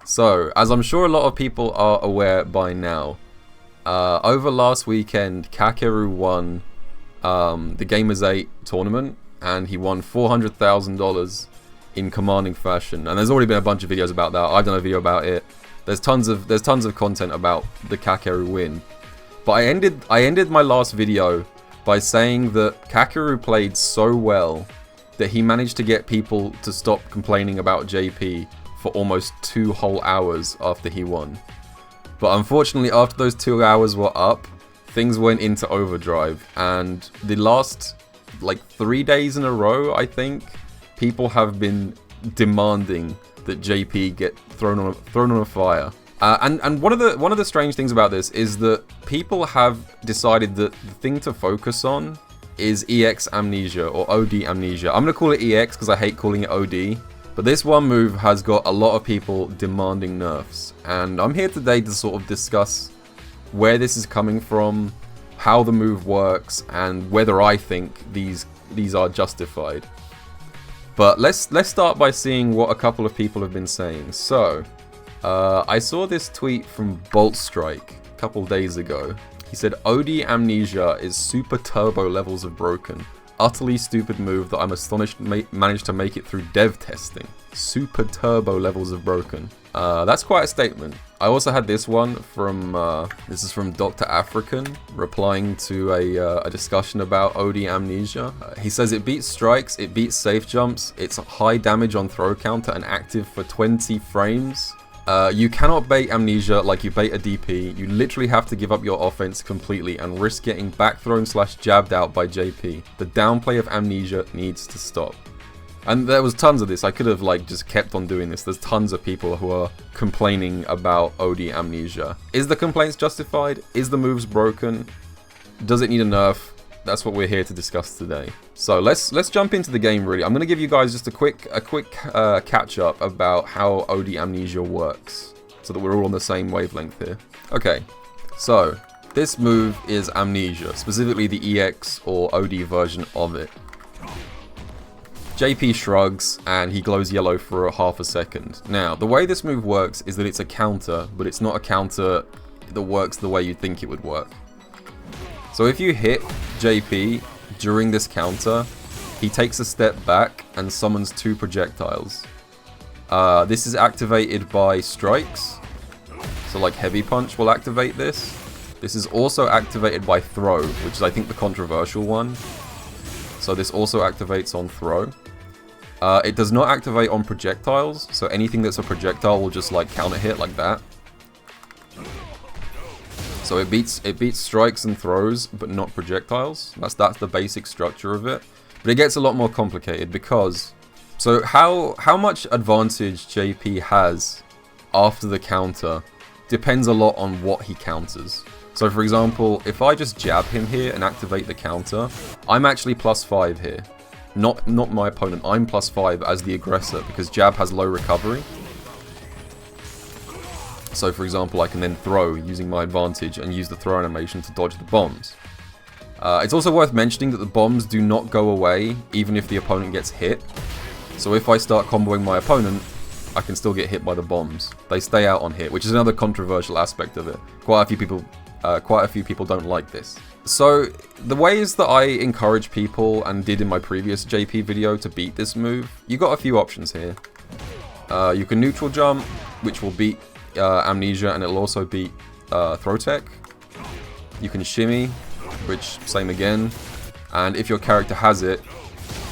So, as I'm sure a lot of people are aware by now, over last weekend, Kakeru won the Gamers 8 tournament, and he won $400,000 in commanding fashion. And there's already been a bunch of videos about that. I've done a video about it. There's tons of content about the Kakeru win. But I ended my last video by saying that Kakeru played so well that he managed to get people to stop complaining about JP for almost 2 whole hours after he won. But unfortunately, after those 2 hours were up, things went into overdrive, and the last like 3 days in a row, I think, people have been demanding that JP get thrown on a fire. And one of the strange things about this is that people have decided that the thing to focus on is EX amnesia or OD amnesia. I'm gonna call it EX because I hate calling it OD. But this one move has got a lot of people demanding nerfs, and I'm here today to sort of discuss where this is coming from, how the move works, and whether I think these are justified. But let's start by seeing what a couple of people have been saying. So, I saw this tweet from Bolt Strike a couple days ago. He said, OD amnesia is super turbo levels of broken. Utterly stupid move that I'm astonished managed to make it through dev testing. Super turbo levels of broken. That's quite a statement. I also had this one from, this is from Dr. African, replying to a discussion about OD amnesia. He says it beats strikes, it beats safe jumps, it's high damage on throw counter and active for 20 frames. You cannot bait amnesia like you bait a DP. You literally have to give up your offense completely and risk getting back thrown / jabbed out by JP. The downplay of amnesia needs to stop. And there was tons of this. I could have like just kept on doing this. There's tons of people who are complaining about OD amnesia. Is the complaints justified? Is the moves broken? Does it need a nerf? That's what we're here to discuss today. So let's jump into the game really. I'm gonna give you guys just a quick catch up about how OD amnesia works, so that we're all on the same wavelength here. Okay, so this move is amnesia, specifically the EX or OD version of it. JP shrugs and he glows yellow for half a second. Now, the way this move works is that it's a counter, but it's not a counter that works the way you'd think it would work. So if you hit JP during this counter, he takes a step back and summons 2 projectiles. This is activated by strikes, so like heavy punch will activate this. This is also activated by throw, which is I think the controversial one. So this also activates on throw. It does not activate on projectiles, so anything that's a projectile will just like counter hit like that. So it beats strikes and throws, but not projectiles. That's the basic structure of it. But it gets a lot more complicated because, so how much advantage JP has after the counter depends a lot on what he counters. So for example, if I just jab him here and activate the counter, I'm actually +5 here. Not my opponent, I'm +5 as the aggressor because jab has low recovery. So for example, I can then throw using my advantage and use the throw animation to dodge the bombs. It's also worth mentioning that the bombs do not go away even if the opponent gets hit. So if I start comboing my opponent, I can still get hit by the bombs. They stay out on hit, which is another controversial aspect of it. Quite a few people don't like this. So the ways that I encourage people and did in my previous JP video to beat this move, you got a few options here. You can neutral jump, which will beat amnesia, and it'll also beat throw tech. You can shimmy, which same again, and if your character has it,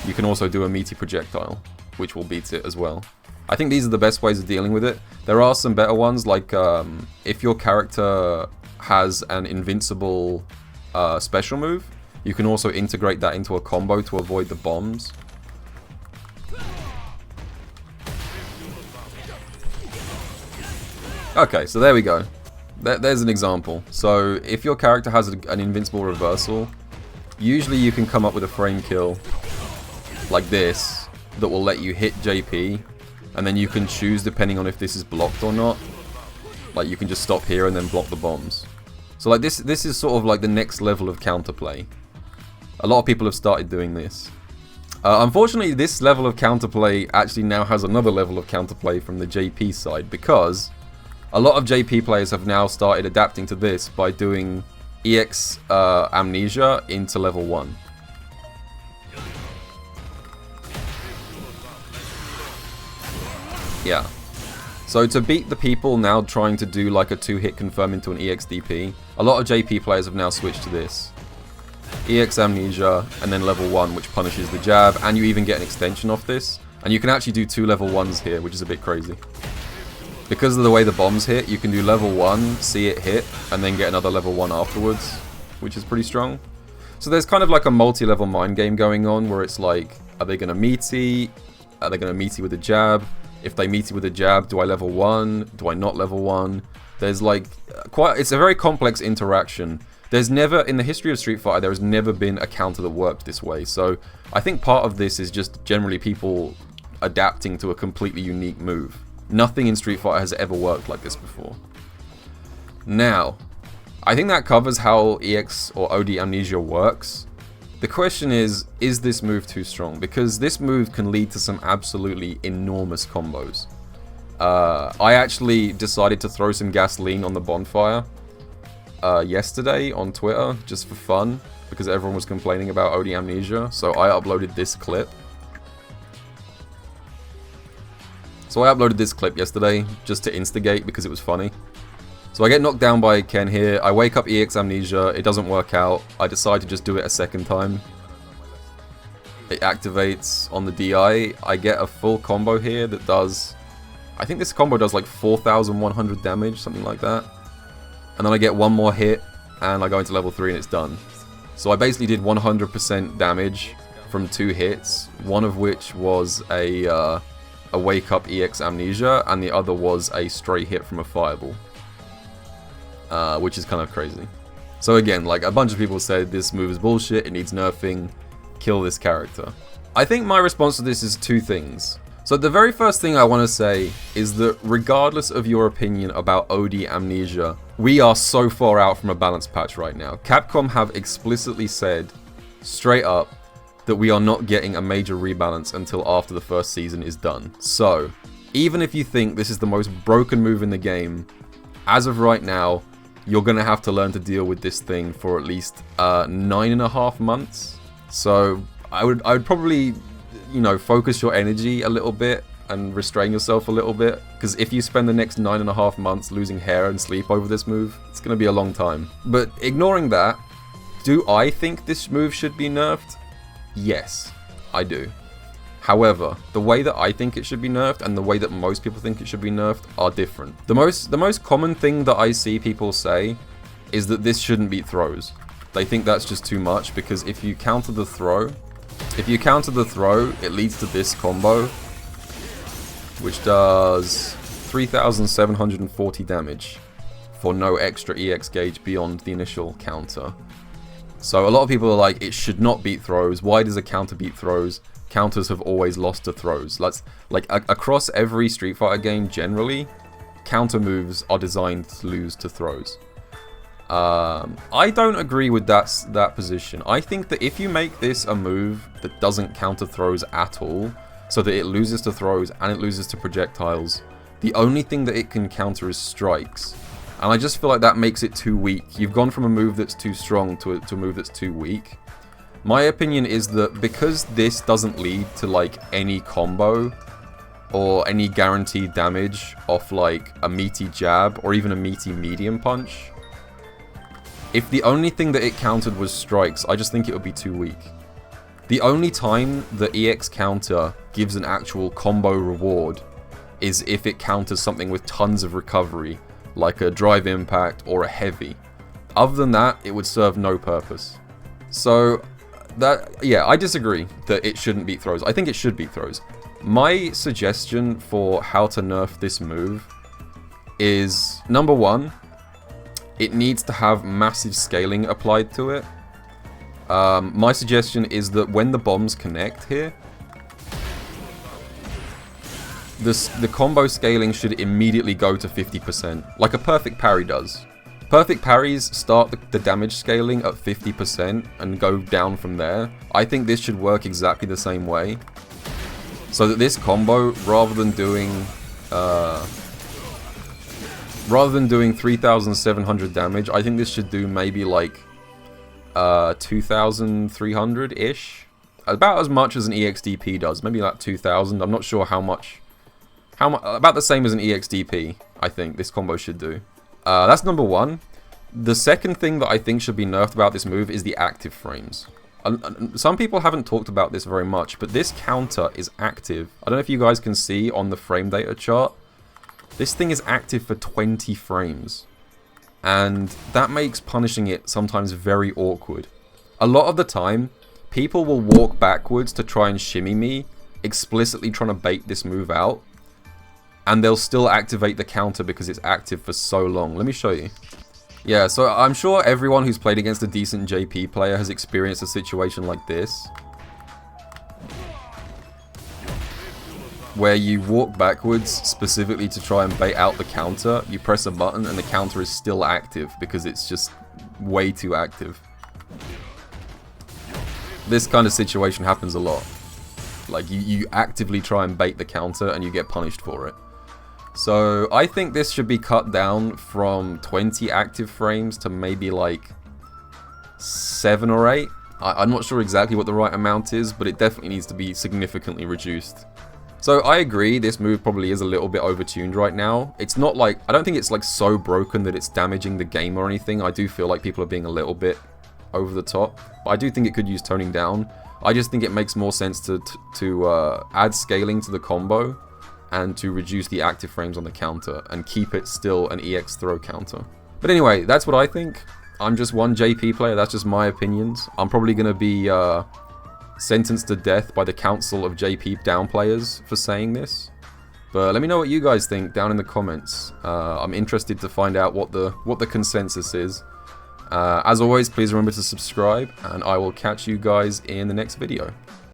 you can also do a meaty projectile, which will beat it as well. I think these are the best ways of dealing with it. There are some better ones, like if your character has an invincible special move, you can also integrate that into a combo to avoid the bombs. Okay, so there we go. There's an example. So if your character has an invincible reversal, usually you can come up with a frame kill like this that will let you hit JP, and then you can choose depending on if this is blocked or not. Like you can just stop here and then block the bombs. So like this is sort of like the next level of counterplay. A lot of people have started doing this. Unfortunately, this level of counterplay actually now has another level of counterplay from the JP side, because a lot of JP players have now started adapting to this by doing EX Amnesia into level 1. Yeah. So to beat the people now trying to do like a 2-hit confirm into an EXDP, a lot of JP players have now switched to this. EX Amnesia, and then level 1, which punishes the jab, and you even get an extension off this. And you can actually do 2 level 1s here, which is a bit crazy. Because of the way the bombs hit, you can do level 1, see it hit, and then get another level 1 afterwards, which is pretty strong. So there's kind of like a multi-level mind game going on, where it's like, are they going to meaty? Are they going to meaty with a jab? If they meaty with a jab, do I level 1? Do I not level 1? There's like, it's a very complex interaction. There's never, in the history of Street Fighter, there has never been a counter that worked this way. So I think part of this is just generally people adapting to a completely unique move. Nothing in Street Fighter has ever worked like this before. Now, I think that covers how EX or OD Amnesia works. The question is this move too strong? Because this move can lead to some absolutely enormous combos. I actually decided to throw some gasoline on the bonfire yesterday on Twitter, just for fun, because everyone was complaining about OD Amnesia, so I uploaded this clip. Yesterday, just to instigate, because it was funny. So I get knocked down by Ken here, I wake up EX Amnesia, it doesn't work out, I decide to just do it a second time. It activates on the DI, I get a full combo here that does, I think this combo does like 4,100 damage, something like that. And then I get one more hit, and I go into level 3 and it's done. So I basically did 100% damage from 2 hits, one of which was a Wake Up EX Amnesia, and the other was a stray hit from a Fireball. Which is kind of crazy. So again, like a bunch of people said this move is bullshit, it needs nerfing, kill this character. I think my response to this is 2 things. So the very first thing I want to say is that regardless of your opinion about OD Amnesia, we are so far out from a balance patch right now. Capcom have explicitly said, straight up, that we are not getting a major rebalance until after the first season is done. So, even if you think this is the most broken move in the game, as of right now, you're going to have to learn to deal with this thing for at least 9.5 months. So, I would probably, you know, focus your energy a little bit and restrain yourself a little bit, because if you spend the next 9.5 months losing hair and sleep over this move, it's going to be a long time. But ignoring that, do I think this move should be nerfed? Yes, I do. However, the way that I think it should be nerfed and the way that most people think it should be nerfed are different. The most common thing that I see people say is that this shouldn't beat throws. They think that's just too much, because if you counter the throw, it leads to this combo, which does 3,740 damage for no extra EX gauge beyond the initial counter. So a lot of people are like, it should not beat throws. Why does a counter beat throws? Counters have always lost to throws. Across every Street Fighter game, generally, counter moves are designed to lose to throws. I don't agree with that position. I think that if you make this a move that doesn't counter throws at all, so that it loses to throws and it loses to projectiles, the only thing that it can counter is strikes. And I just feel like that makes it too weak. You've gone from a move that's too strong to a move that's too weak. My opinion is that because this doesn't lead to like any combo or any guaranteed damage off like a meaty jab or even a meaty medium punch, if the only thing that it countered was strikes, I just think it would be too weak. The only time the EX counter gives an actual combo reward is if it counters something with tons of recovery, like a drive impact or a heavy. Other than that, it would serve no purpose. So, yeah, I disagree that it shouldn't beat throws. I think it should beat throws. My suggestion for how to nerf this move is, number 1, it needs to have massive scaling applied to it. My suggestion is that when the bombs connect here, the combo scaling should immediately go to 50%, like a perfect parry does. Perfect parries start the damage scaling at 50% and go down from there. I think this should work exactly the same way. So that this combo, rather than doing 3,700 damage, I think this should do maybe like 2,300-ish. About as much as an EXDP does, maybe like 2,000. I'm not sure how much. About the same as an EXDP, I think this combo should do. That's number one. The second thing that I think should be nerfed about this move is the active frames. Some people haven't talked about this very much, but this counter is active. I don't know if you guys can see on the frame data chart. This thing is active for 20 frames. And that makes punishing it sometimes very awkward. A lot of the time, people will walk backwards to try and shimmy me, explicitly trying to bait this move out. And they'll still activate the counter because it's active for so long. Let me show you. Yeah, so I'm sure everyone who's played against a decent JP player has experienced a situation like this. Where you walk backwards specifically to try and bait out the counter. You press a button and the counter is still active because it's just way too active. This kind of situation happens a lot. Like, you actively try and bait the counter and you get punished for it. So, I think this should be cut down from 20 active frames to maybe like 7 or 8. I'm not sure exactly what the right amount is, but it definitely needs to be significantly reduced. So, I agree, this move probably is a little bit overtuned right now. It's not like, I don't think it's like so broken that it's damaging the game or anything. I do feel like people are being a little bit over the top. But I do think it could use toning down. I just think it makes more sense to add scaling to the combo and to reduce the active frames on the counter and keep it still an EX throw counter. But anyway, that's what I think. I'm just one JP player, that's just my opinions. I'm probably going to be sentenced to death by the council of JP down players for saying this. But let me know what you guys think down in the comments. I'm interested to find out what the consensus is. As always, please remember to subscribe, and I will catch you guys in the next video.